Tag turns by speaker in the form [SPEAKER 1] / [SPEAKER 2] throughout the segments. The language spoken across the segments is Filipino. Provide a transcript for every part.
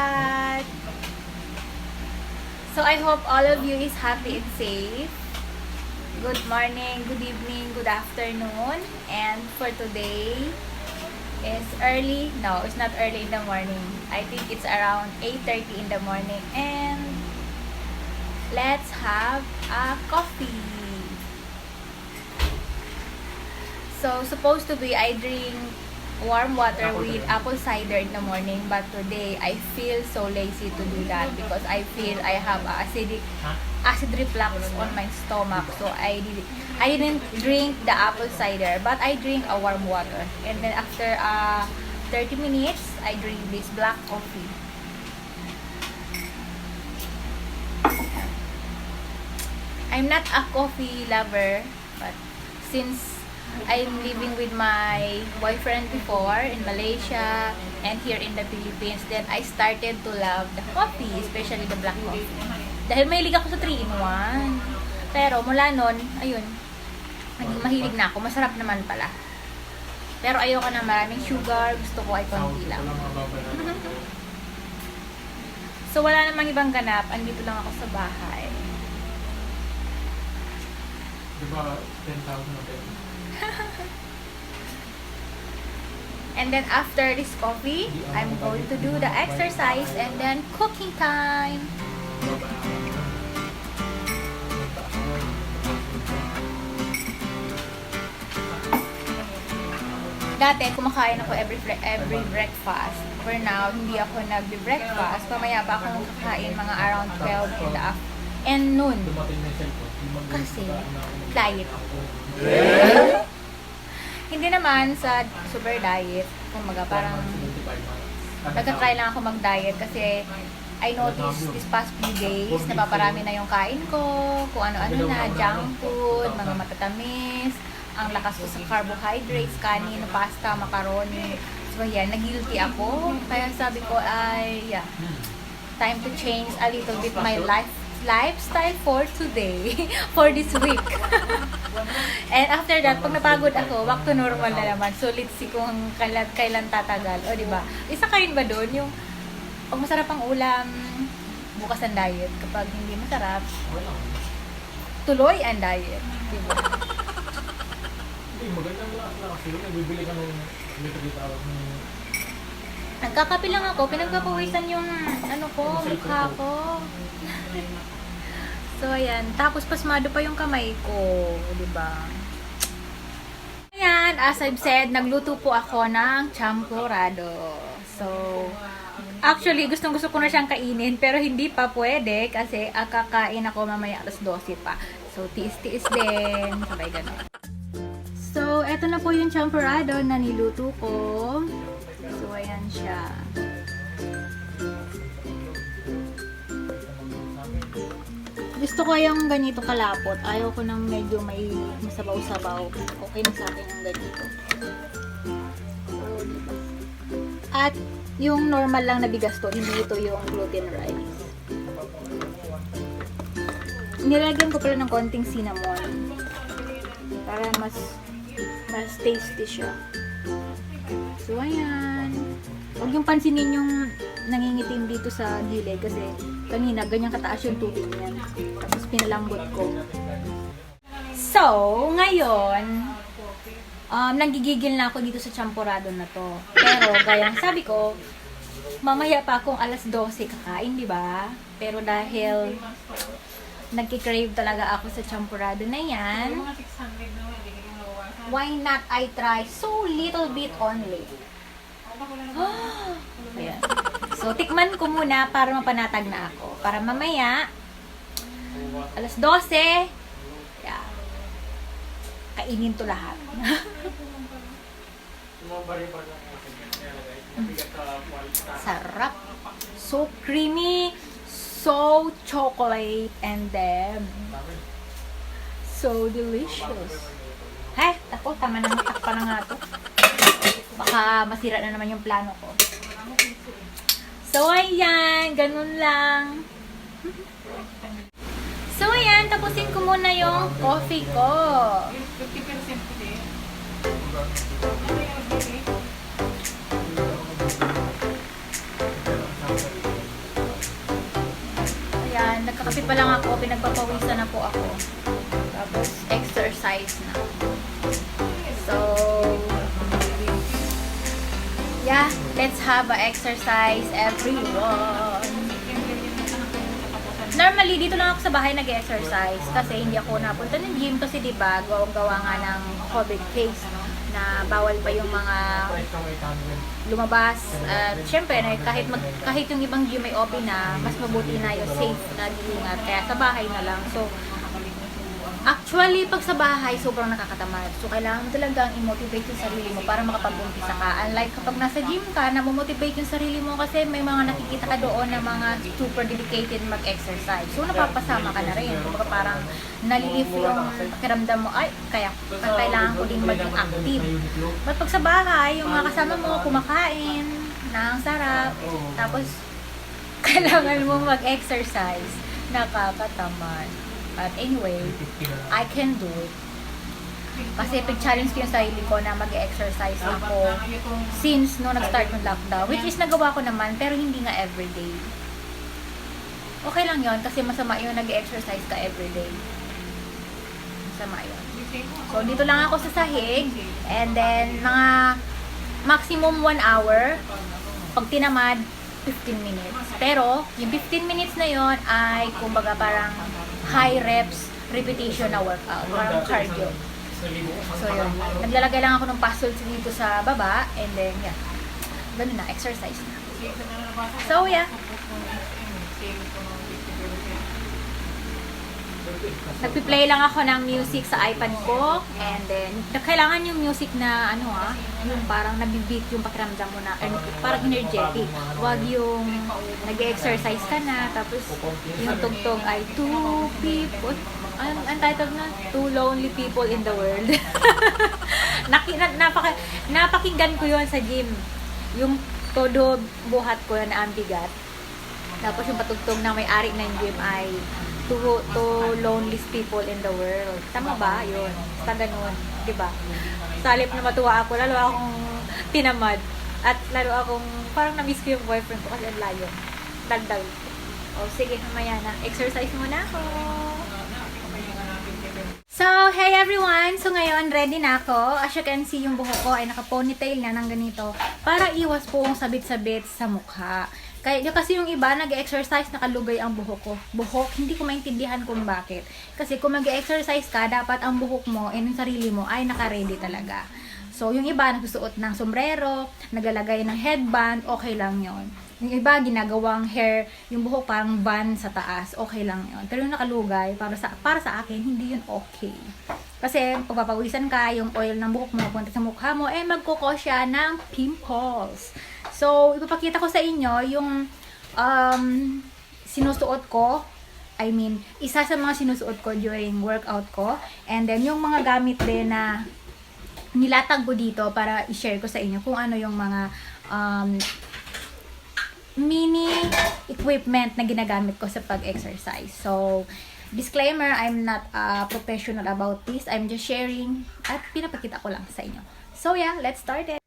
[SPEAKER 1] lahat! So I hope all of you is happy and safe. Good morning, good evening, good afternoon. And for today is early. No, it's not early in the morning. I think it's around 8:30 in the morning. And let's have a coffee. So supposed to be I drink warm water with apple cider in the morning, but today I feel so lazy to do that because I feel I have acid reflux on my stomach, so I didn't drink the apple cider, but I drink a warm water, and then after 30 minutes I drink this black coffee. I'm not a coffee lover, but since I'm living with my boyfriend before in Malaysia and here in the Philippines, then I started to love the coffee, especially the black coffee. Dahil mahilig ako sa 3-in-1. Pero mula nun, ayun, naging mahilig na ako. Masarap naman pala. Pero ayoko na maraming sugar, gusto ko ay konti lang. So wala namang ibang ganap, andito lang ako sa bahay.
[SPEAKER 2] Diba 10,000 na tayo?
[SPEAKER 1] And then after this coffee, I'm going to do the exercise and then cooking time. Dati kumakain ako every breakfast. For now, hindi ako nagbe-breakfast. Pamaya pa ako kakain mga around 12 in the afternoon and noon. Kasi diet. Hindi naman sa super diet. Kumaga parang nagka-try lang ako mag-diet kasi I noticed this past few days napaparami na yung kain ko, kung ano-ano na, junk food, mga matatamis, ang lakas ko sa carbohydrates, kanin, pasta, macaroni. So yan, nag-guilty ako. Kaya sabi ko ay, yeah, time to change a little bit my lifestyle for today, for this week. And after that, pag napagod ako, back to normal na naman. Sulit si kung kailan tatagal. O, diba? Isa ka rin ba doon? Yung, pag masarap ang ulam, bukas ang diet. Kapag hindi masarap, tuloy ang diet. Diba?
[SPEAKER 2] Hindi, maganda lang kasi nagbibili ka ng
[SPEAKER 1] Nagkakape lang ako, pinagpapawisan yung ano ko, mukha ko. So ayan, tapos pasmado pa yung kamay ko, 'di ba? Ayan, as I've said, nagluto po ako ng champurrado. So actually, gustong-gusto ko na siyang kainin pero hindi pa pwede kasi kakain ako mamaya alas 12 pa. So tiis-tiis din, sabay ganun. So eto na po yung champurrado na niluto ko. So ayan siya. Gusto ko yung ganito kalapot. Ayaw ko ng medyo may masabaw-sabaw. Okay na sa akin yung ganito. So, diba? At yung normal lang na bigas to, hindi ito yung gluten rice. Nilagyan ko pala ng konting cinnamon para mas tasty siya. So, ayan. Huwag yung pansinin yung nangingitim dito sa gilid kasi kanina ganyan kataas yung tubig niyan. Tapos pinalambot ko. So, ngayon, nanggigigil na ako dito sa champurrado na to. Pero, gayang sabi ko, mamaya pa akong alas 12 kakain, di ba? Pero dahil nagki-crave talaga ako sa champurrado na yan, why not I try so little bit only? Ayan. So, tikman ko muna para mapanatag na ako. Para mamaya, alas 12, yeah, kainin to lahat. Sarap. So creamy, so chocolate, and then so delicious. Hey, ako, tama na, takpa na nga to. Baka masira na naman yung plano ko. So, ayan. Ganun lang. So, ayan. Tapusin ko muna yung coffee ko.
[SPEAKER 2] 50% din.
[SPEAKER 1] Kakape pa lang ako, pinagpapawisan na po ako. Tapos, exercise na. So, yeah, let's have a exercise, everyone. Normally, dito lang ako sa bahay nag-exercise kasi hindi ako napunta ng gym kasi diba, gawa nga ng COVID case, no? Na bawal pa yung mga lumabas. At syempre, kahit yung ibang gym ay open na, mas mabuti na yung safe na diingat. Kaya sa bahay na lang. So, actually, pag sa bahay, sobrang nakakatamad. So, kailangan mo talagang i-motivate yung sarili mo para makapag-umpisa ka. Unlike kapag nasa gym ka, na-motivate yung sarili mo kasi may mga nakikita ka doon na mga super dedicated mag-exercise. So, napapasama ka na rin. Kumbaga parang nalilift yung pakiramdam mo, ay, kaya kailangan ko din maging active. But pag sa bahay, yung mga kasama mo, kumakain, na ang sarap, tapos, kailangan mo mag-exercise, nakakatamad. But anyway, I can do it. Kasi pag-challenge ko yung sarili ko na mag-exercise ako since no nag-start ng lockdown. Which is nagawa ko naman, pero hindi nga everyday. Okay lang yon kasi masama yun nag-exercise ka everyday. Masama yun. So, dito lang ako sa sahig. And then, mga maximum 1 hour. Pag tinamad, 15 minutes. Pero, yung 15 minutes na yon ay, kumbaga parang high reps repetition na workout. Parang cardio. So, yun. Naglalagay lang ako ng puzzles dito sa baba. And then, yeah. Ganun na. Exercise na. So, yeah. Nagpi-play lang ako ng music sa iPad ko. And then, kailangan yung music na, yung parang nabibit yung pakiramdam mo na, parang energetic. Huwag yung nag-exercise ka na, tapos yung tugtog ay two people. Ang title na? Two lonely people in the world. Napakinggan ko yun sa gym. Yung todo buhat ko na ang bigat. Tapos yung patugtog na may-ari ng gym ay two loneliest people in the world. Tama ba? Yun. Basta ganun. Diba? Sa halip na matuwa ako, lalo akong tinamad. At lalo akong, parang na-miss ko yung boyfriend ko kasi ang layo. Dagdag. O, sige, mamaya na. Exercise muna ako. So, hey everyone! So, ngayon, ready na ako. As you can see, yung buhok ko ay naka-ponytail na ng ganito para iwas po ang sabit-sabit sa mukha. Kasi yung iba, nag-exercise, nakalugay ang buhok ko. Buhok, hindi ko maintindihan kung bakit. Kasi kung mag-exercise ka, dapat ang buhok mo and yung sarili mo ay naka-ready talaga. So, yung iba, nagsusuot ng sombrero, nagalagay ng headband, okay lang yon. Yung iba, ginagawang hair, yung buhok parang bun sa taas, okay lang yon. Pero yung nakalugay, para sa akin, hindi yun okay. Kasi, pagpapawisan ka, yung oil ng buhok mo, punta sa mukha mo, magkukos siya ng pimples. So, ipapakita ko sa inyo yung sinusuot ko. I mean, isa sa mga sinusuot ko during workout ko. And then, yung mga gamit din na nilatag ko dito para i-share ko sa inyo kung ano yung mga mini equipment na ginagamit ko sa pag-exercise. So, disclaimer, I'm not professional about this. I'm just sharing at pinapakita ko lang sa inyo. So, yeah, let's start it.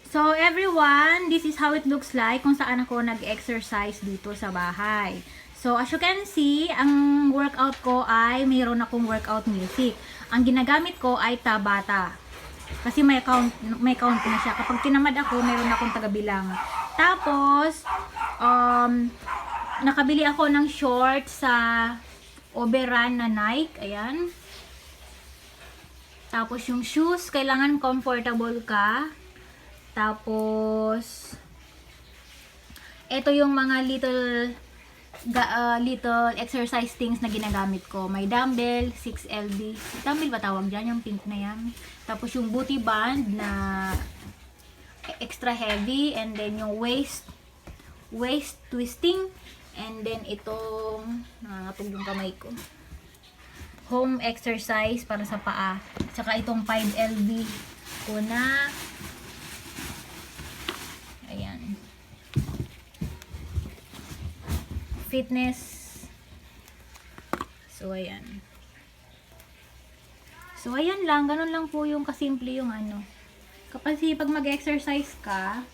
[SPEAKER 1] So, everyone, this is how it looks like kung saan ako nag-exercise dito sa bahay. So, as you can see, ang workout ko ay mayroon akong workout music. Ang ginagamit ko ay Tabata. Kasi may count na siya. Kapag tinamad ako, mayroon akong tagabilang. Tapos, nakabili ako ng shorts sa Oberon na Nike. Ayan. Tapos, yung shoes, kailangan comfortable ka. Tapos, ito yung mga little exercise things na ginagamit ko. May dumbbell, 6LB. Dumbbell ba tawag dyan? Yung pink na yan. Tapos yung booty band na extra heavy. And then yung waist twisting. And then itong, nangangatog yung kamay ko. Home exercise para sa paa. Tsaka itong 5LB ko na. Ayan. Fitness. So, ayan. So, ayan lang. Ganun lang po yung kasimple yung ano. Kasi pag mag-exercise ka,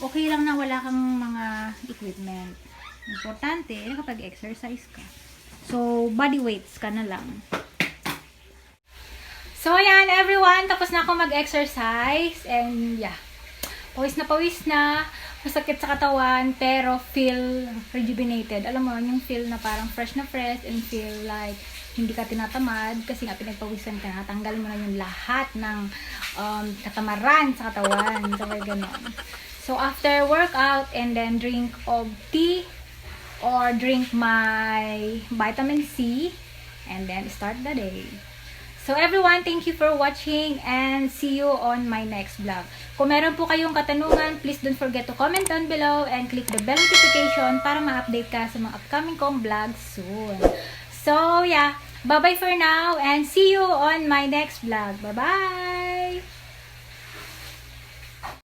[SPEAKER 1] okay lang na wala kang mga equipment. Importante, nakapag-exercise ka. So, body weights ka na lang. So, ayan everyone. Tapos na ako mag-exercise. And, yeah. Pawis na. Masakit sa katawan. Pero, feel rejuvenated. Alam mo, yung feel na parang fresh na fresh. And feel like hindi ka tinatamad. Kasi nga, pinagpawisan ka na. Tanggal mo na yung lahat ng katamaran sa katawan. So, ganon. So, after workout, and then drink of tea. Or drink my vitamin C. And then, start the day. So everyone, thank you for watching and see you on my next vlog. Kung meron po kayong katanungan, please don't forget to comment down below and click the bell notification para ma-update ka sa mga upcoming kong vlogs soon. So yeah, bye-bye for now and see you on my next vlog. Bye-bye!